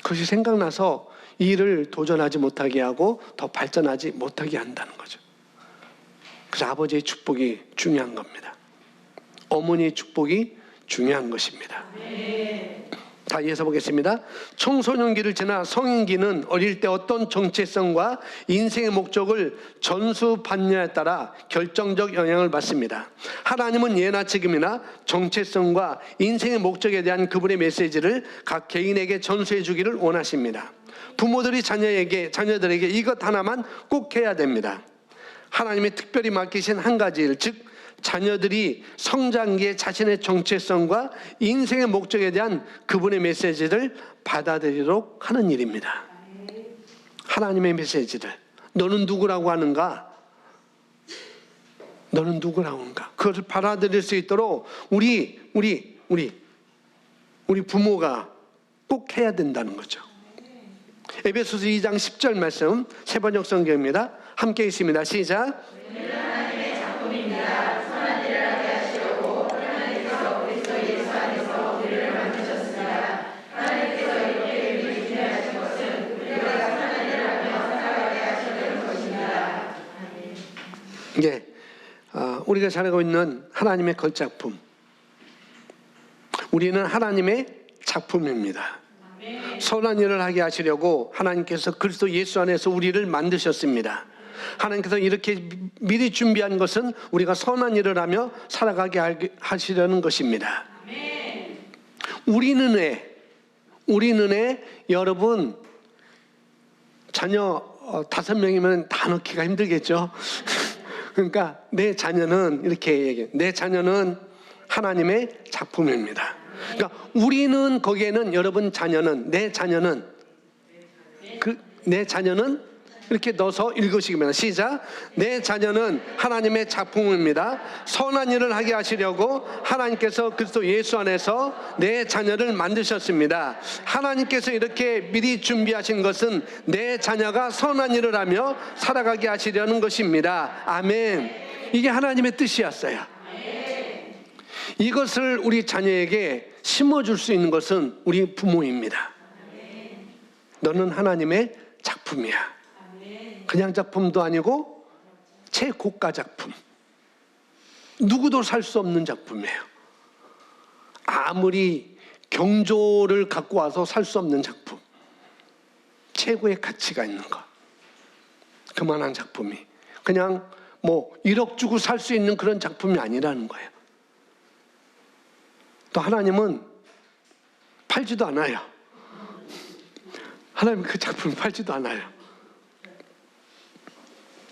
그것이 생각나서 이 일을 도전하지 못하게 하고 더 발전하지 못하게 한다는 거죠. 그래서 아버지의 축복이 중요한 겁니다. 어머니의 축복이 중요한 것입니다. 다 이어서 보겠습니다. 청소년기를 지나 성인기는 어릴 때 어떤 정체성과 인생의 목적을 전수받느냐에 따라 결정적 영향을 받습니다. 하나님은 예나 지금이나 정체성과 인생의 목적에 대한 그분의 메시지를 각 개인에게 전수해 주기를 원하십니다. 부모들이 자녀들에게 이것 하나만 꼭 해야 됩니다. 하나님이 특별히 맡기신 한 가지 일, 즉 자녀들이 성장기에 자신의 정체성과 인생의 목적에 대한 그분의 메시지를 받아들이도록 하는 일입니다. 하나님의 메시지를. 너는 누구라고 하는가? 너는 누구라고 하는가? 그것을 받아들일 수 있도록 우리 부모가 꼭 해야 된다는 거죠. 에베소서 2장 10절 말씀, 세번역 성경입니다. 함께 있습니다. 시작. 이게 우리가 살아가고 있는 하나님의 걸작품. 우리는 하나님의 작품입니다. 선한 일을 하게 하시려고 하나님께서 그리스도 예수 안에서 우리를 만드셨습니다. 하나님께서 이렇게 미리 준비한 것은 우리가 선한 일을 하며 살아가게 하시려는 것입니다. 우리 눈에 여러분 자녀 5명이면 다 넣기가 힘들겠죠. 그러니까 내 자녀는 이렇게 얘기해요. 내 자녀는 하나님의 작품입니다. 그러니까 우리는 거기에는 여러분 자녀는 내 자녀는 이렇게 넣어서 읽으시기만 시작. 내 자녀는 하나님의 작품입니다. 선한 일을 하게 하시려고 하나님께서 그리스도 예수 안에서 내 자녀를 만드셨습니다. 하나님께서 이렇게 미리 준비하신 것은 내 자녀가 선한 일을 하며 살아가게 하시려는 것입니다. 아멘. 이게 하나님의 뜻이었어요. 이것을 우리 자녀에게 심어줄 수 있는 것은 우리 부모입니다. 너는 하나님의 작품이야. 그냥 작품도 아니고 최고가 작품. 누구도 살 수 없는 작품이에요. 아무리 경조를 갖고 와서 살 수 없는 작품. 최고의 가치가 있는 것. 그만한 작품이. 그냥 1억 주고 살 수 있는 그런 작품이 아니라는 거예요. 또 하나님은 팔지도 않아요. 하나님은 그 작품을 팔지도 않아요.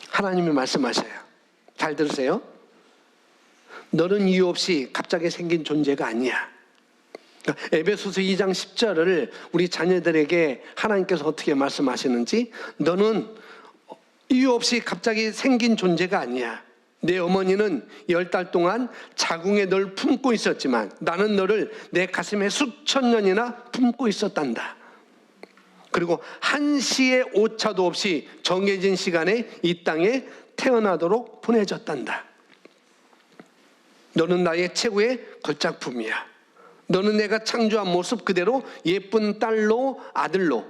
하나님이 말씀하셔요. 잘 들으세요. 너는 이유 없이 갑자기 생긴 존재가 아니야. 에베소서 2장 10절을 우리 자녀들에게 하나님께서 어떻게 말씀하시는지, 너는 이유 없이 갑자기 생긴 존재가 아니야. 내 어머니는 10달 동안 자궁에 널 품고 있었지만 나는 너를 내 가슴에 수천 년이나 품고 있었단다. 그리고 한시의 오차도 없이 정해진 시간에 이 땅에 태어나도록 보내줬단다. 너는 나의 최고의 걸작품이야. 너는 내가 창조한 모습 그대로 예쁜 딸로 아들로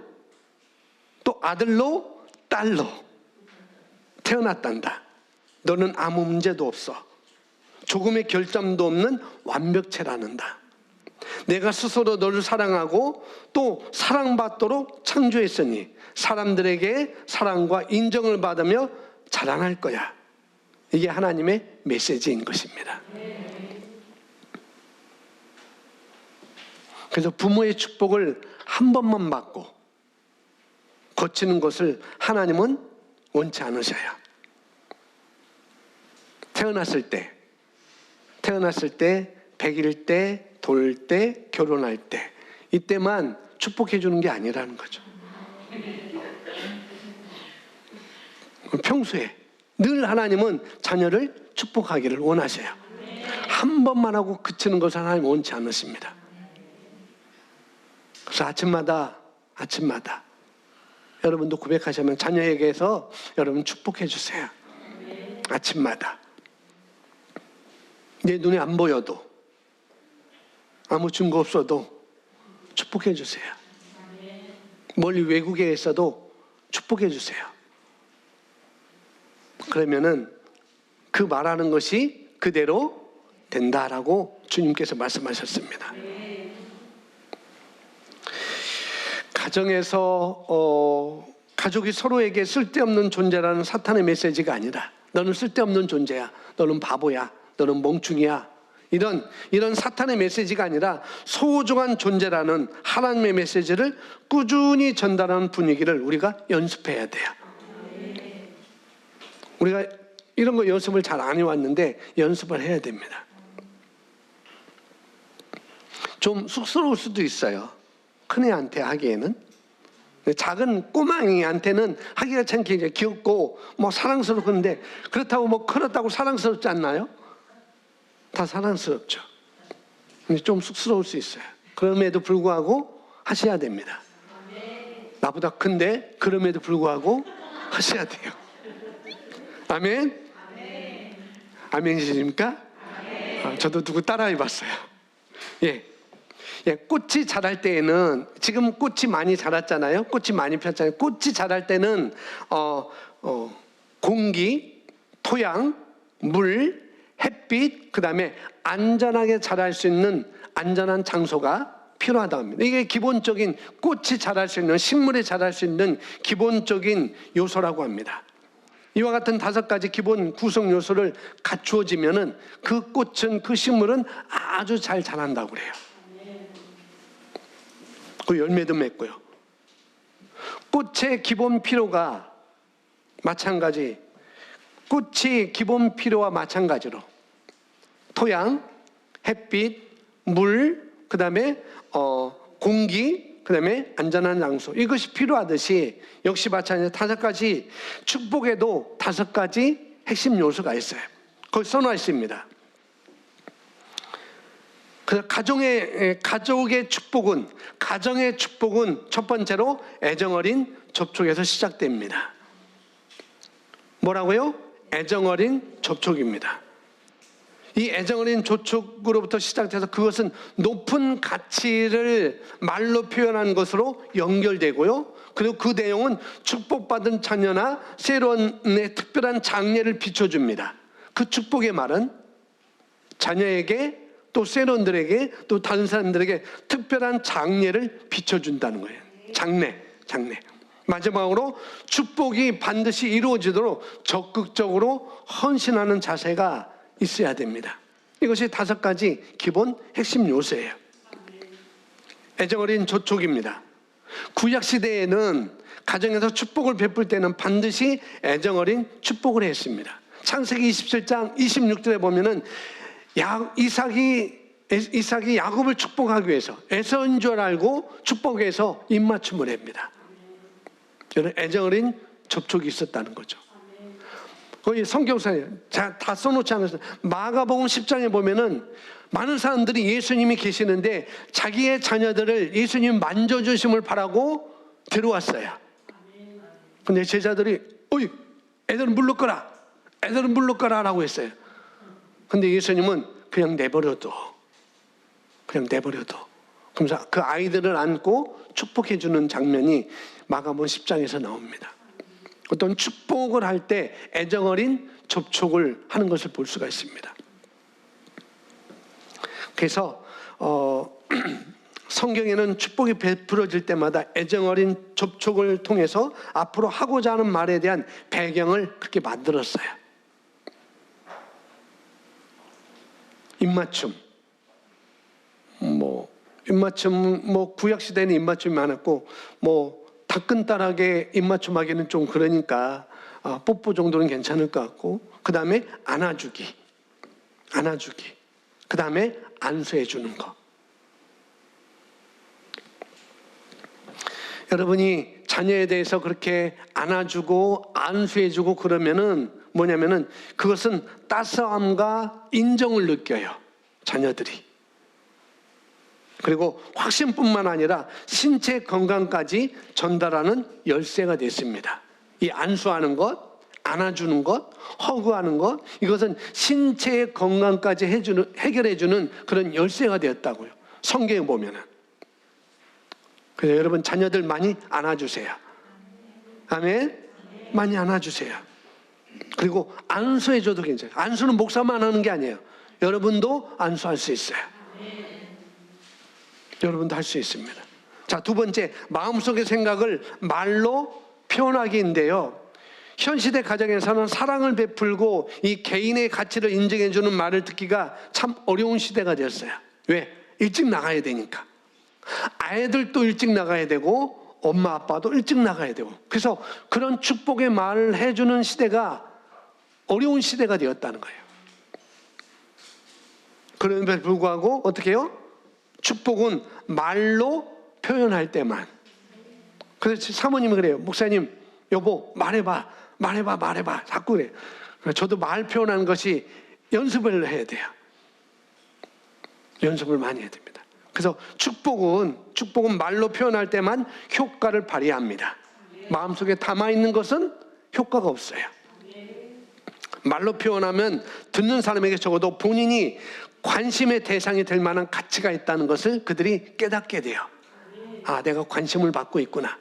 또 아들로 딸로 태어났단다. 너는 아무 문제도 없어. 조금의 결점도 없는 완벽체라는다. 내가 스스로 너를 사랑하고 또 사랑받도록 창조했으니 사람들에게 사랑과 인정을 받으며 자랑할 거야. 이게 하나님의 메시지인 것입니다. 그래서 부모의 축복을 한 번만 받고 거치는 것을 하나님은 원치 않으셔요. 태어났을 때, 100일 때, 돌 때, 결혼할 때, 이때만 축복해 주는 게 아니라는 거죠. 평소에 늘 하나님은 자녀를 축복하기를 원하셔요. 한 번만 하고 그치는 것을 하나님은 원치 않으십니다. 그래서 아침마다 여러분도 고백하시면 자녀에게서 여러분 축복해 주세요. 아침마다. 내 눈에 안 보여도 아무 증거 없어도 축복해 주세요. 멀리 외국에 있어도 축복해 주세요. 그러면은 그 말하는 것이 그대로 된다라고 주님께서 말씀하셨습니다. 가정에서 가족이 서로에게 쓸데없는 존재라는 사탄의 메시지가 아니라 너는 쓸데없는 존재야, 너는 바보야, 너는 멍충이야, 이런 사탄의 메시지가 아니라 소중한 존재라는 하나님의 메시지를 꾸준히 전달하는 분위기를 우리가 연습해야 돼요. 우리가 이런 거 연습을 잘 안 해왔는데 연습을 해야 됩니다. 좀 쑥스러울 수도 있어요. 큰애한테 하기에는. 작은 꼬망이한테는 하기가 참 굉장히 귀엽고 뭐 사랑스럽는데 그렇다고 뭐 커졌다고 사랑스럽지 않나요? 다 사랑스럽죠. 근데 좀 쑥스러울 수 있어요. 그럼에도 불구하고 하셔야 됩니다. 나보다 큰데 그럼에도 불구하고 하셔야 돼요. 아멘? 아멘이십니까? 저도 누구 따라해봤어요. 예, 꽃이 자랄 때에는 지금 꽃이 많이 자랐잖아요. 꽃이 많이 폈잖아요. 꽃이 자랄 때는 공기, 토양, 물, 햇빛, 그 다음에 안전하게 자랄 수 있는 안전한 장소가 필요하다고 합니다. 이게 기본적인 꽃이 자랄 수 있는, 식물이 자랄 수 있는 기본적인 요소라고 합니다. 이와 같은 5가지 기본 구성 요소를 갖추어지면은 그 꽃은, 그 식물은 아주 잘 자란다고 그래요. 그 열매도 맺고요. 꽃의 기본 필요가 마찬가지, 꽃이 기본 필요와 마찬가지로 토양, 햇빛, 물, 그 다음에 공기, 그 다음에 안전한 장소, 이것이 필요하듯이 역시 마찬가지로 5가지, 축복에도 5가지 핵심 요소가 있어요. 거기 써놓아 있습니다. 가족의 축복은 첫 번째로 애정어린 접촉에서 시작됩니다. 뭐라고요? 애정어린 접촉입니다. 이 애정어린 접촉으로부터 시작돼서 그것은 높은 가치를 말로 표현한 것으로 연결되고요. 그리고 그 내용은 축복받은 자녀나 새로운 특별한 장래를 비춰줍니다. 그 축복의 말은 자녀에게 또 세론들에게 또 다른 사람들에게 특별한 장래를 비춰준다는 거예요. 장래. 마지막으로 축복이 반드시 이루어지도록 적극적으로 헌신하는 자세가 있어야 됩니다. 이것이 5가지 기본 핵심 요소예요. 애정어린 접촉입니다. 구약시대에는 가정에서 축복을 베풀 때는 반드시 애정어린 축복을 했습니다. 창세기 27장 26절에 보면은 이삭이 야곱을 축복하기 위해서 에서인 줄 알고 축복해서 입맞춤을 합니다. 이런 애정어린 접촉이 있었다는 거죠. 거기 성경상에 다 써놓지 않았어요. 마가복음 10장에 보면은 많은 사람들이 예수님이 계시는데 자기의 자녀들을 예수님 만져주심을 바라고 데려왔어요. 근데 제자들이 애들은 물러거라, 애들은 물러가라라고 했어요. 근데 예수님은 그냥 내버려둬. 그러면서 그 아이들을 안고 축복해 주는 장면이 마가복음 10장에서 나옵니다. 어떤 축복을 할 때 애정어린 접촉을 하는 것을 볼 수가 있습니다. 그래서 성경에는 축복이 베풀어질 때마다 애정어린 접촉을 통해서 앞으로 하고자 하는 말에 대한 배경을 그렇게 만들었어요. 입맞춤, 구약 시대는 입맞춤이 많았고, 다끈따라게 입맞춤하기는 좀 그러니까 뽀뽀 정도는 괜찮을 것 같고, 그 다음에 안아주기, 그 다음에 안수해 주는 거. 여러분이 자녀에 대해서 그렇게 안아주고 안수해주고 그러면은 뭐냐면은 그것은 따스함과 인정을 느껴요, 자녀들이. 그리고 확신뿐만 아니라 신체 건강까지 전달하는 열쇠가 됐습니다. 이 안수하는 것, 안아주는 것, 허그하는 것, 이것은 신체의 건강까지 해결해주는 그런 열쇠가 되었다고요, 성경에 보면은. 그래서 여러분 자녀들 많이 안아주세요. 아멘. 많이 안아주세요. 그리고 안수해줘도 괜찮아요. 안수는 목사만 하는 게 아니에요. 여러분도 안수할 수 있어요. 여러분도 할 수 있습니다. 자, 두 번째, 마음속의 생각을 말로 표현하기인데요. 현 시대 가정에서는 사랑을 베풀고 이 개인의 가치를 인정해주는 말을 듣기가 참 어려운 시대가 되었어요. 왜? 일찍 나가야 되니까. 아이들도 일찍 나가야 되고 엄마 아빠도 일찍 나가야 되고, 그래서 그런 축복의 말을 해주는 시대가 어려운 시대가 되었다는 거예요. 그럼에도 불구하고 어떻게 해요? 축복은 말로 표현할 때만. 그래서 사모님이 그래요. 목사님, 여보 말해봐 자꾸 그래요. 저도 말 표현하는 것이 연습을 해야 돼요. 연습을 많이 해야 됩니다. 그래서 축복은 말로 표현할 때만 효과를 발휘합니다. 마음속에 담아있는 것은 효과가 없어요. 말로 표현하면 듣는 사람에게 적어도 본인이 관심의 대상이 될 만한 가치가 있다는 것을 그들이 깨닫게 돼요. 아, 내가 관심을 받고 있구나.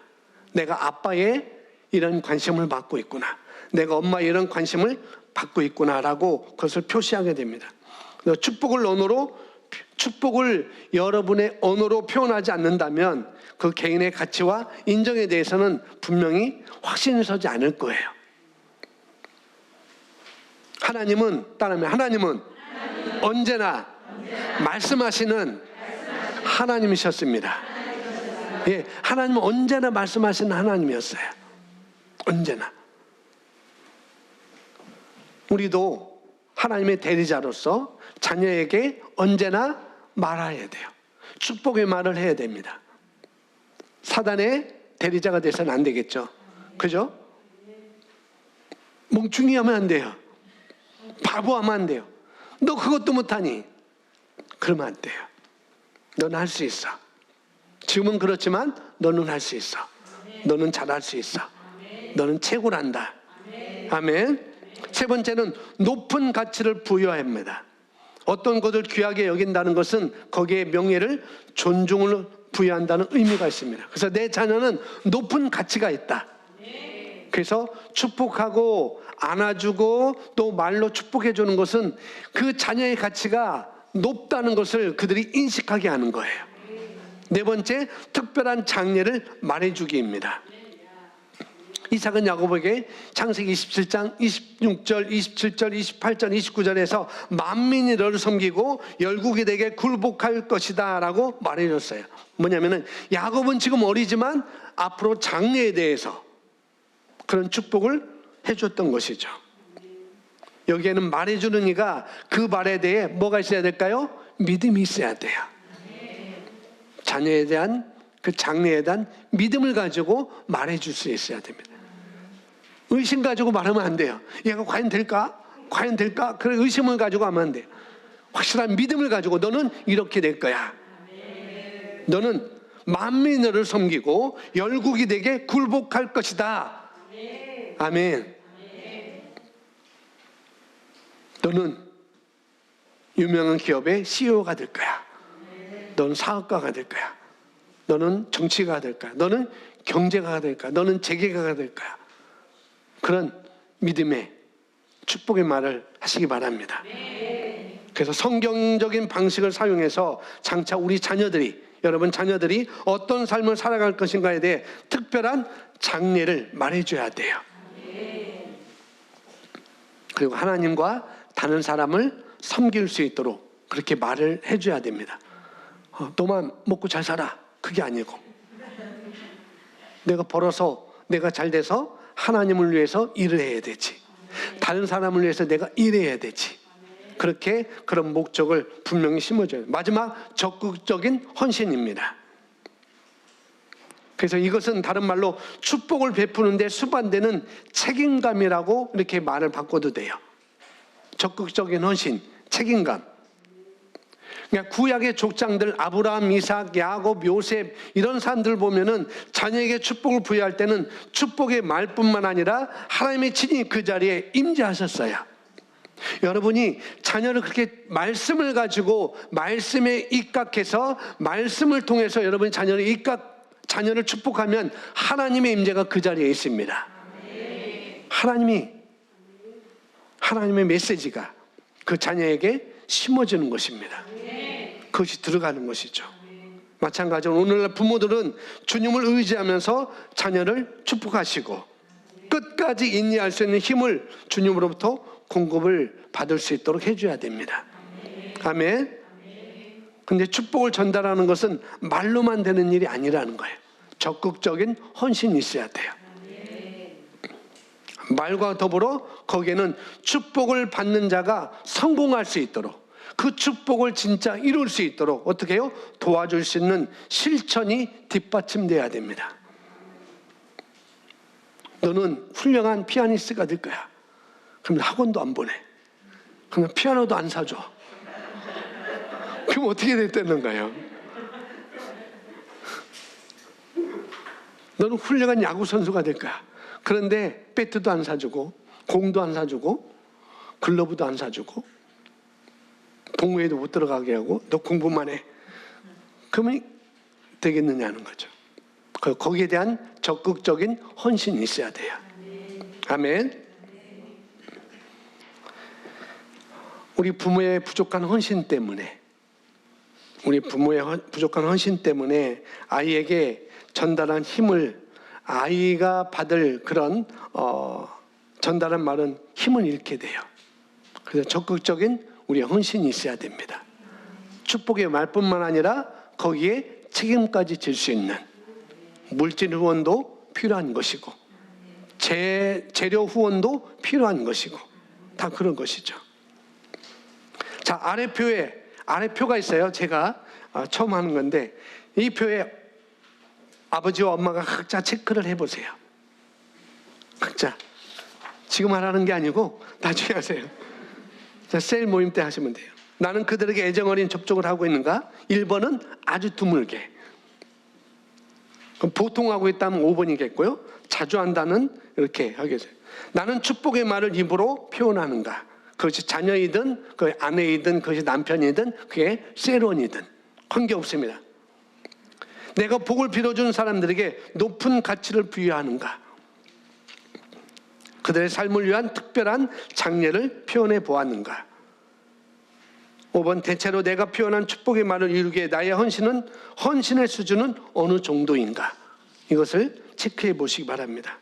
내가 아빠의 이런 관심을 받고 있구나. 내가 엄마의 이런 관심을 받고 있구나라고 그것을 표시하게 됩니다. 그래서 축복을 여러분의 언어로 표현하지 않는다면 그 개인의 가치와 인정에 대해서는 분명히 확신이 서지 않을 거예요. 하나님은 언제나 말씀하시는 하나님이셨습니다. 예, 하나님은 언제나 말씀하시는 하나님이었어요. 언제나. 우리도 하나님의 대리자로서 자녀에게 언제나 말해야 돼요. 축복의 말을 해야 됩니다. 사단의 대리자가 돼서는 안 되겠죠. 그죠? 멍충이 하면 안 돼요. 바보하면 안 돼요. 너 그것도 못하니? 그러면 안 돼요. 너는 할 수 있어. 지금은 그렇지만 너는 할 수 있어. 너는 잘할 수 있어. 너는 최고란다. 아멘. 세 번째는 높은 가치를 부여합니다. 어떤 것을 귀하게 여긴다는 것은 거기에 명예를, 존중을 부여한다는 의미가 있습니다. 그래서 내 자녀는 높은 가치가 있다. 그래서 축복하고 안아주고 또 말로 축복해 주는 것은 그 자녀의 가치가 높다는 것을 그들이 인식하게 하는 거예요. 네 번째, 특별한 장례를 말해주기입니다. 이삭은 야곱에게 창세기 27장 26절, 27절, 28절, 29절에서 만민이 너를 섬기고 열국이 되게 굴복할 것이다 라고 말해줬어요. 뭐냐면은 야곱은 지금 어리지만 앞으로 장래에 대해서 그런 축복을 해줬던 것이죠. 여기에는 말해주는 이가 그 말에 대해 뭐가 있어야 될까요? 믿음이 있어야 돼요. 자녀에 대한 그 장래에 대한 믿음을 가지고 말해줄 수 있어야 됩니다. 의심 가지고 말하면 안 돼요. 얘가 과연 될까? 그런 의심을 가지고 하면 안 돼요. 확실한 믿음을 가지고 너는 이렇게 될 거야. 너는 만민이 너를 섬기고 열국이 되게 굴복할 것이다. 아멘. 너는 유명한 기업의 CEO가 될 거야. 너는 사업가가 될 거야. 너는 정치가가 될 거야. 너는 경제가가 될 거야. 너는 재계가가 될 거야. 그런 믿음의 축복의 말을 하시기 바랍니다. 그래서 성경적인 방식을 사용해서 장차 우리 자녀들이, 여러분 자녀들이 어떤 삶을 살아갈 것인가에 대해 특별한 장례를 말해줘야 돼요. 그리고 하나님과 다른 사람을 섬길 수 있도록 그렇게 말을 해줘야 됩니다. 너만 먹고 잘 살아. 그게 아니고 내가 벌어서 내가 잘 돼서 하나님을 위해서 일을 해야 되지. 다른 사람을 위해서 내가 일해야 되지. 그렇게 그런 목적을 분명히 심어줘요. 마지막 적극적인 헌신입니다. 그래서 이것은 다른 말로 축복을 베푸는데 수반되는 책임감이라고 이렇게 말을 바꿔도 돼요. 적극적인 헌신, 책임감. 그러니까 구약의 족장들 아브라함, 이삭, 야곱, 요셉 이런 사람들 보면은 자녀에게 축복을 부여할 때는 축복의 말뿐만 아니라 하나님의 친히 그 자리에 임재하셨어요. 여러분이 자녀를 그렇게 말씀을 가지고 말씀에 입각해서 말씀을 통해서 여러분이 자녀를 축복하면 하나님의 임재가 그 자리에 있습니다. 하나님의 메시지가 그 자녀에게 심어지는 것입니다. 그것이 들어가는 것이죠. 마찬가지로 오늘날 부모들은 주님을 의지하면서 자녀를 축복하시고 끝까지 인내할 수 있는 힘을 주님으로부터 공급을 받을 수 있도록 해줘야 됩니다. 아멘. 근데 축복을 전달하는 것은 말로만 되는 일이 아니라는 거예요. 적극적인 헌신이 있어야 돼요. 말과 더불어 거기에는 축복을 받는 자가 성공할 수 있도록, 그 축복을 진짜 이룰 수 있도록 어떻게 해요? 도와줄 수 있는 실천이 뒷받침돼야 됩니다. 너는 훌륭한 피아니스트가 될 거야. 그럼 학원도 안 보내. 그럼 피아노도 안 사줘. 그럼 어떻게 됐다는 거예요? 너는 훌륭한 야구 선수가 될 거야. 그런데 배트도 안 사주고 공도 안 사주고 글러브도 안 사주고 동호회도 못 들어가게 하고 너 공부만 해. 그러면 되겠느냐는 거죠. 거기에 대한 적극적인 헌신이 있어야 돼요. 아멘. 우리 부모의 부족한 헌신 때문에 아이에게 전달한 힘을 아이가 받을 그런 전달한 말은 힘을 잃게 돼요. 그래서 적극적인 우리의 헌신이 있어야 됩니다. 축복의 말뿐만 아니라 거기에 책임까지 질 수 있는 물질 후원도 필요한 것이고 재료 후원도 필요한 것이고 다 그런 것이죠. 자, 아래표가 있어요. 제가 처음 하는 건데 이 표에 아버지와 엄마가 각자 체크를 해보세요. 각자. 지금 하라는 게 아니고 나중에 하세요. 자, 셀 모임 때 하시면 돼요. 나는 그들에게 애정어린 접촉을 하고 있는가? 1번은 아주 드물게. 그럼 보통 하고 있다면 5번이겠고요. 자주 한다는 이렇게 하겠어요. 나는 축복의 말을 입으로 표현하는가? 그것이 자녀이든 그 아내이든 그것이 남편이든 그게 셀원이든 관계없습니다. 내가 복을 빌어준 사람들에게 높은 가치를 부여하는가? 그들의 삶을 위한 특별한 장례를 표현해 보았는가? 5번 대체로 내가 표현한 축복의 말을 이루기에 나의 헌신의 수준은 어느 정도인가? 이것을 체크해 보시기 바랍니다.